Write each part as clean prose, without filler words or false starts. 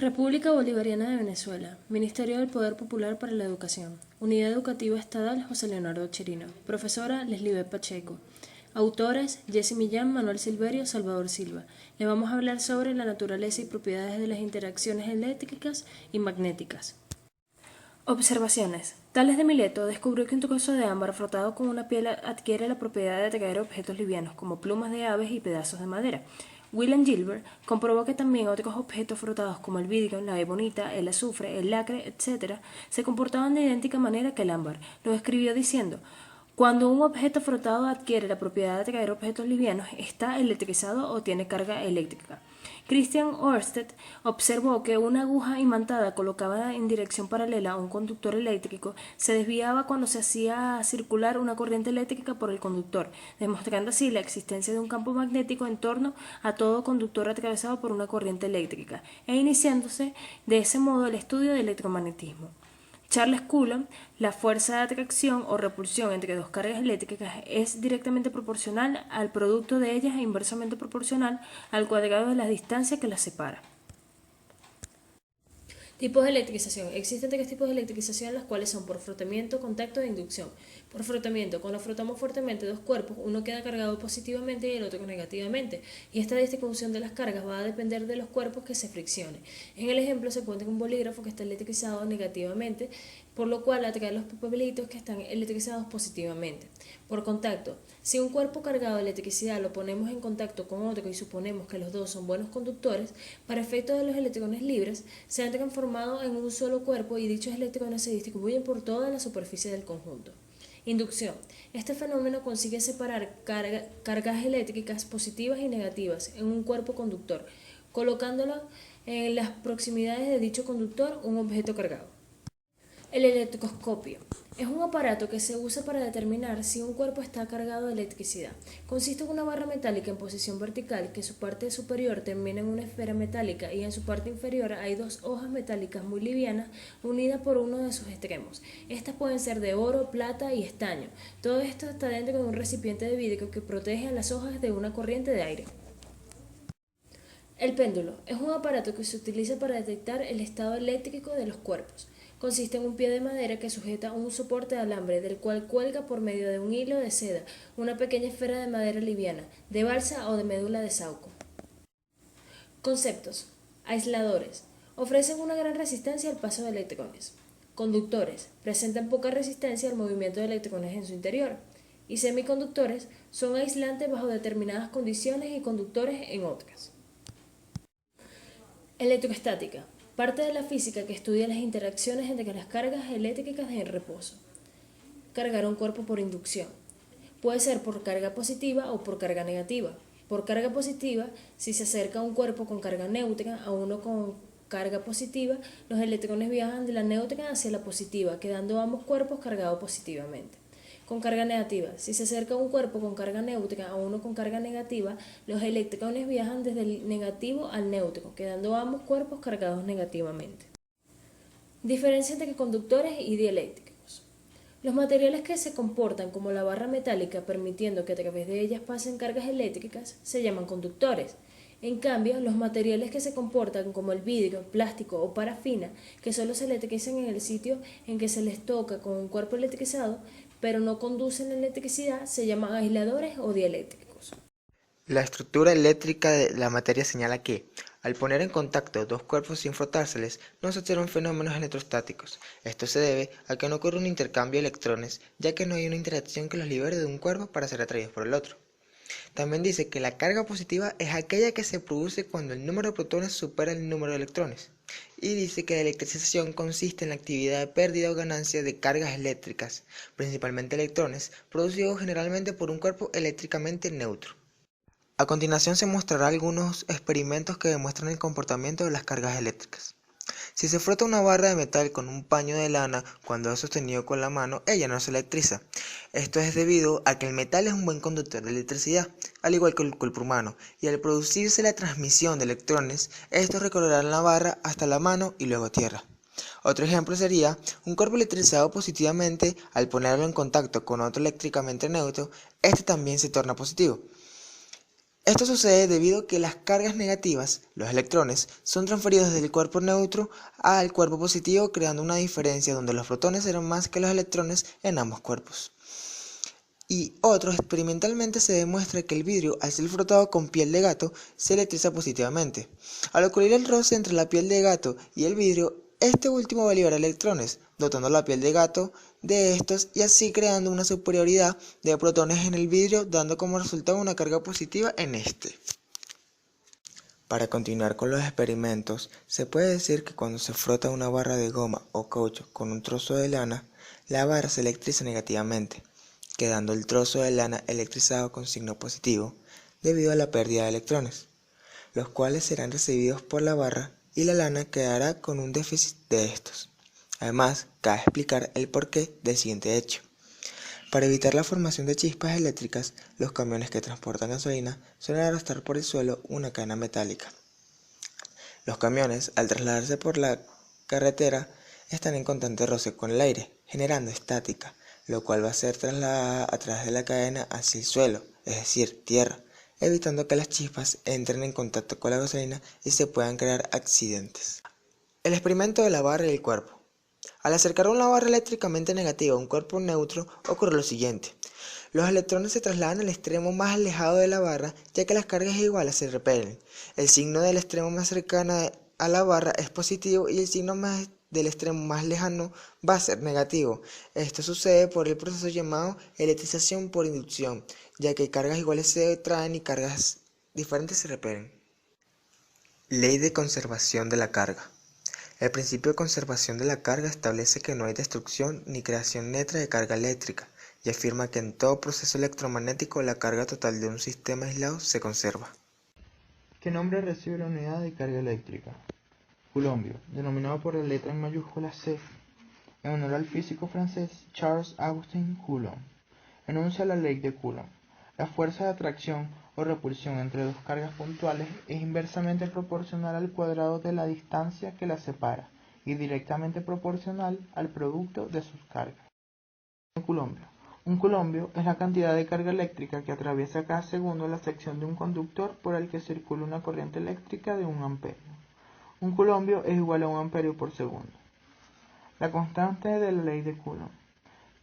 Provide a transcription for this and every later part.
República Bolivariana de Venezuela, Ministerio del Poder Popular para la Educación, Unidad Educativa Estatal José Leonardo Chirino, Profesora Leslie Pacheco. Autores Jessy Millán, Manuel Silverio, Salvador Silva. Le vamos a hablar sobre la naturaleza y propiedades de las interacciones eléctricas y magnéticas. Observaciones. Tales de Mileto descubrió que un trozo de ámbar frotado con una piel adquiere la propiedad de atraer objetos livianos como plumas de aves y pedazos de madera. William Gilbert comprobó que también otros objetos frotados como el vidrio, la ebonita, el azufre, el lacre, etc., se comportaban de idéntica manera que el ámbar. Lo describió diciendo: cuando un objeto frotado adquiere la propiedad de atraer objetos livianos, está electrizado o tiene carga eléctrica. Christian Ørsted observó que una aguja imantada colocada en dirección paralela a un conductor eléctrico se desviaba cuando se hacía circular una corriente eléctrica por el conductor, demostrando así la existencia de un campo magnético en torno a todo conductor atravesado por una corriente eléctrica, e iniciándose de ese modo el estudio del electromagnetismo. Charles Coulomb, la fuerza de atracción o repulsión entre dos cargas eléctricas es directamente proporcional al producto de ellas e inversamente proporcional al cuadrado de la distancia que las separa. Tipos de electrización. Existen tres tipos de electrización, las cuales son por frotamiento, contacto e inducción. Por frotamiento, cuando frotamos fuertemente dos cuerpos, uno queda cargado positivamente y el otro negativamente, y esta distribución de las cargas va a depender de los cuerpos que se friccionen. En el ejemplo se encuentra un bolígrafo que está electrizado negativamente, por lo cual atrae los papelitos que están electrizados positivamente. Por contacto, si un cuerpo cargado de electricidad lo ponemos en contacto con otro y suponemos que los dos son buenos conductores, para efecto de los electrones libres, se han transformado en un solo cuerpo y dichos electrones se distribuyen por toda la superficie del conjunto. Inducción. Este fenómeno consigue separar cargas eléctricas positivas y negativas en un cuerpo conductor, colocándolo en las proximidades de dicho conductor un objeto cargado. El electroscopio es un aparato que se usa para determinar si un cuerpo está cargado de electricidad. Consiste en una barra metálica en posición vertical que su parte superior termina en una esfera metálica y en su parte inferior hay dos hojas metálicas muy livianas unidas por uno de sus extremos. Estas pueden ser de oro, plata y estaño. Todo esto está dentro de un recipiente de vidrio que protege a las hojas de una corriente de aire. El péndulo es un aparato que se utiliza para detectar el estado eléctrico de los cuerpos. Consiste en un pie de madera que sujeta un soporte de alambre del cual cuelga por medio de un hilo de seda una pequeña esfera de madera liviana, de balsa o de médula de sauco. Conceptos. Aisladores. Ofrecen una gran resistencia al paso de electrones. Conductores. Presentan poca resistencia al movimiento de electrones en su interior. Y semiconductores son aislantes bajo determinadas condiciones y conductores en otras. Electroestática. Parte de la física que estudia las interacciones entre las cargas eléctricas en reposo. Cargar un cuerpo por inducción. Puede ser por carga positiva o por carga negativa. Por carga positiva, si se acerca un cuerpo con carga neutra a uno con carga positiva, los electrones viajan de la neutra hacia la positiva, quedando ambos cuerpos cargados positivamente. Con carga negativa, si se acerca un cuerpo con carga neutra a uno con carga negativa, los electrones viajan desde el negativo al neutro, quedando ambos cuerpos cargados negativamente. Diferencia entre conductores y dieléctricos. Los materiales que se comportan como la barra metálica, permitiendo que a través de ellas pasen cargas eléctricas, se llaman conductores. En cambio, los materiales que se comportan como el vidrio, plástico o parafina, que solo se electrizan en el sitio en que se les toca con un cuerpo electrizado, pero no conducen electricidad, se llaman aisladores o dieléctricos. La estructura eléctrica de la materia señala que, al poner en contacto dos cuerpos sin frotárseles, no se observan fenómenos electrostáticos. Esto se debe a que no ocurre un intercambio de electrones, ya que no hay una interacción que los libere de un cuerpo para ser atraídos por el otro. También dice que la carga positiva es aquella que se produce cuando el número de protones supera el número de electrones. Y dice que la electrización consiste en la actividad de pérdida o ganancia de cargas eléctricas, principalmente electrones, producidos generalmente por un cuerpo eléctricamente neutro. A continuación se mostrará algunos experimentos que demuestran el comportamiento de las cargas eléctricas. Si se frota una barra de metal con un paño de lana cuando es sostenido con la mano, ella no se electriza. Esto es debido a que el metal es un buen conductor de electricidad, al igual que el cuerpo humano, y al producirse la transmisión de electrones, estos recorrerán la barra hasta la mano y luego tierra. Otro ejemplo sería un cuerpo electrizado positivamente, al ponerlo en contacto con otro eléctricamente neutro, este también se torna positivo. Esto sucede debido a que las cargas negativas, los electrones, son transferidos del cuerpo neutro al cuerpo positivo, creando una diferencia donde los protones serán más que los electrones en ambos cuerpos. Y otro, experimentalmente se demuestra que el vidrio, al ser frotado con piel de gato, se electriza positivamente. Al ocurrir el roce entre la piel de gato y el vidrio, este último va a liberar electrones, dotando la piel de gato de estos y así creando una superioridad de protones en el vidrio, dando como resultado una carga positiva en este. Para continuar con los experimentos, se puede decir que cuando se frota una barra de goma o caucho con un trozo de lana, la barra se electriza negativamente, quedando el trozo de lana electrizado con signo positivo debido a la pérdida de electrones, los cuales serán recibidos por la barra y la lana quedará con un déficit de estos. Además, cabe explicar el porqué del siguiente hecho. Para evitar la formación de chispas eléctricas, los camiones que transportan gasolina suelen arrastrar por el suelo una cadena metálica. Los camiones, al trasladarse por la carretera, están en constante roce con el aire, generando estática, lo cual va a ser trasladada a través de la cadena hacia el suelo, es decir, tierra, evitando que las chispas entren en contacto con la gasolina y se puedan crear accidentes. El experimento de la barra y el cuerpo. Al acercar una barra eléctricamente negativa a un cuerpo neutro, ocurre lo siguiente. Los electrones se trasladan al extremo más alejado de la barra, ya que las cargas iguales se repelen. El signo del extremo más cercano a la barra es positivo y el signo del extremo más lejano va a ser negativo. Esto sucede por el proceso llamado electrización por inducción, ya que cargas iguales se atraen y cargas diferentes se repelen. Ley de conservación de la carga. El principio de conservación de la carga establece que no hay destrucción ni creación neta de carga eléctrica y afirma que en todo proceso electromagnético la carga total de un sistema aislado se conserva. ¿Qué nombre recibe la unidad de carga eléctrica? Coulombio, denominado por la letra en mayúscula C, en honor al físico francés Charles-Augustin Coulomb. Enuncia la ley de Coulomb. La fuerza de atracción o repulsión entre dos cargas puntuales es inversamente proporcional al cuadrado de la distancia que las separa y directamente proporcional al producto de sus cargas. Coulombio. Un coulombio es la cantidad de carga eléctrica que atraviesa cada segundo la sección de un conductor por el que circula una corriente eléctrica de 1 amperio. Un coulombio es igual a 1 amperio por segundo. La constante de la ley de Coulomb.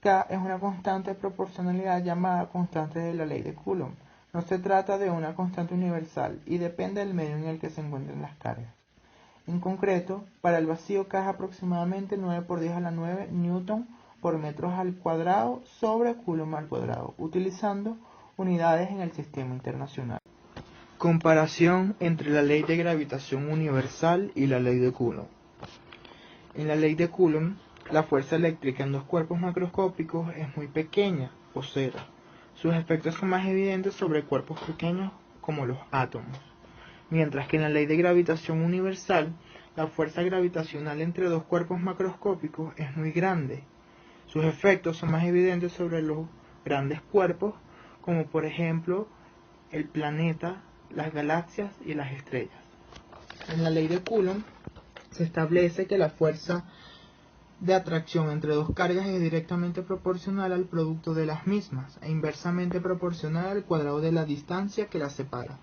K es una constante de proporcionalidad llamada constante de la ley de Coulomb. No se trata de una constante universal y depende del medio en el que se encuentren las cargas. En concreto, para el vacío K es aproximadamente 9 por 10 a la 9 newton por metros al cuadrado sobre coulomb al cuadrado, utilizando unidades en el sistema internacional. Comparación entre la ley de gravitación universal y la ley de Coulomb. En la ley de Coulomb, la fuerza eléctrica en dos cuerpos macroscópicos es muy pequeña, o cero. Sus efectos son más evidentes sobre cuerpos pequeños como los átomos. Mientras que en la ley de gravitación universal, la fuerza gravitacional entre dos cuerpos macroscópicos es muy grande. Sus efectos son más evidentes sobre los grandes cuerpos, como por ejemplo el planeta, las galaxias y las estrellas. En la ley de Coulomb se establece que la fuerza de atracción entre dos cargas es directamente proporcional al producto de las mismas e inversamente proporcional al cuadrado de la distancia que las separa.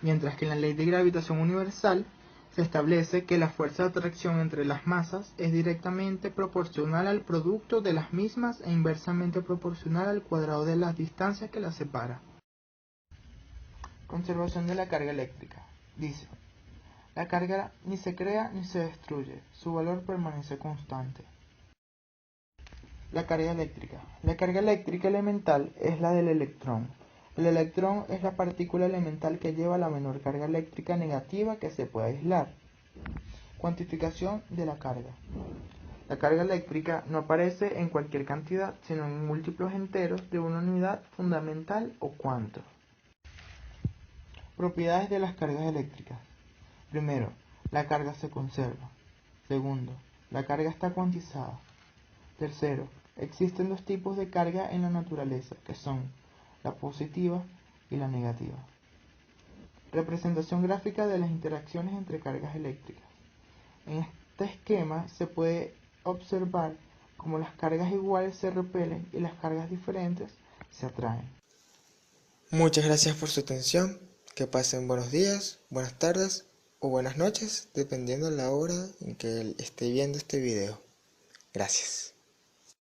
Mientras que en la ley de gravitación universal se establece que la fuerza de atracción entre las masas es directamente proporcional al producto de las mismas e inversamente proporcional al cuadrado de las distancias que las separa. Conservación de la carga eléctrica. Dice: la carga ni se crea ni se destruye, su valor permanece constante. La carga eléctrica. La carga eléctrica elemental es la del electrón. El electrón es la partícula elemental que lleva la menor carga eléctrica negativa que se puede aislar. Cuantificación de la carga. La carga eléctrica no aparece en cualquier cantidad, sino en múltiplos enteros de una unidad fundamental o cuanto. Propiedades de las cargas eléctricas. Primero, la carga se conserva. Segundo, la carga está cuantizada. Tercero, existen dos tipos de carga en la naturaleza, que son la positiva y la negativa. Representación gráfica de las interacciones entre cargas eléctricas. En este esquema se puede observar cómo las cargas iguales se repelen y las cargas diferentes se atraen. Muchas gracias por su atención. Que pasen buenos días, buenas tardes o buenas noches, dependiendo de la hora en que esté viendo este video. Gracias.